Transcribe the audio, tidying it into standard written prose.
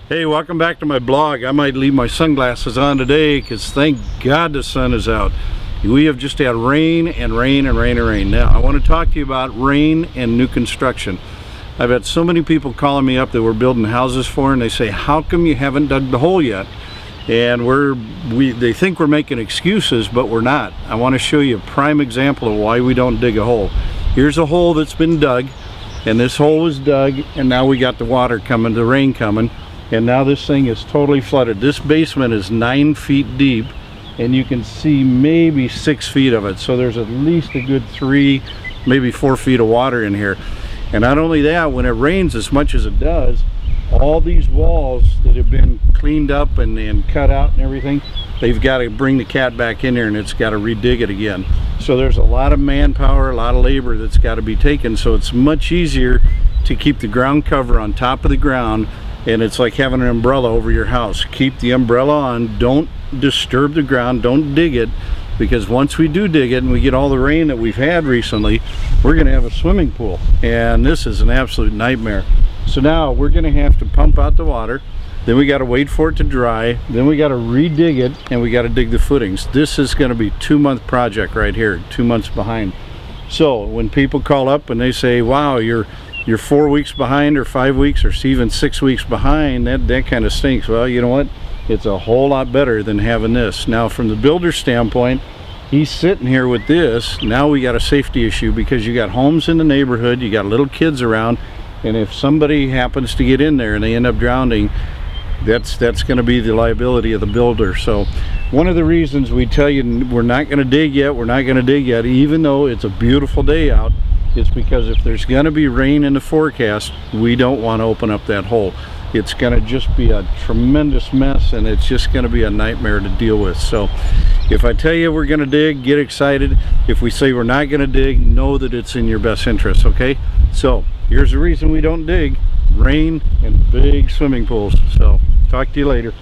Hey, welcome back to my blog. I might leave my sunglasses on today because thank God the sun is out. We have just had rain and rain and rain and rain. Now, I want to talk to you about rain and new construction. I've had so many people calling me up that we're building houses for, and they say, how come you haven't dug the hole yet? And they think we're making excuses, but we're not. I want to show you a prime example of why we don't dig a hole. Here's a hole that's been dug, and this hole was dug, and now we got the water coming, the rain coming. And now this thing is totally flooded. This basement is 9 feet deep, and you can see maybe 6 feet of it. So there's at least a good 3, maybe 4 feet of water in here. And not only that, when it rains as much as it does, all these walls that have been cleaned up and cut out and everything, they've got to bring the cat back in there, and it's got to redig it again. So there's a lot of manpower, a lot of labor that's got to be taken. So it's much easier to keep the ground cover on top of the ground. And it's like having an umbrella over your house. Keep the umbrella on, don't disturb the ground, don't dig it, because once we do dig it and we get all the rain that we've had recently, we're gonna have a swimming pool. And this is an absolute nightmare. So now we're gonna have to pump out the water, then we gotta wait for it to dry, then we gotta redig it, and we gotta dig the footings. This is gonna be a 2-month project right here, 2 months behind. So when people call up and they say, wow, you're 4 weeks behind or 5 weeks or even 6 weeks behind, that kind of stinks. Well, you know what? It's a whole lot better than having this. Now, from the builder standpoint, he's sitting here with this. Now we got a safety issue because you got homes in the neighborhood, you got little kids around, and if somebody happens to get in there and they end up drowning, that's going to be the liability of the builder. So one of the reasons we tell you we're not going to dig yet, even though it's a beautiful day out, is because if there's going to be rain in the forecast, we don't want to open up that hole. It's going to just be a tremendous mess, and it's just going to be a nightmare to deal with. So if I tell you we're going to dig, get excited. If we say we're not going to dig, know that it's in your best interest, okay? So here's the reason we don't dig: rain and big swimming pools. So talk to you later.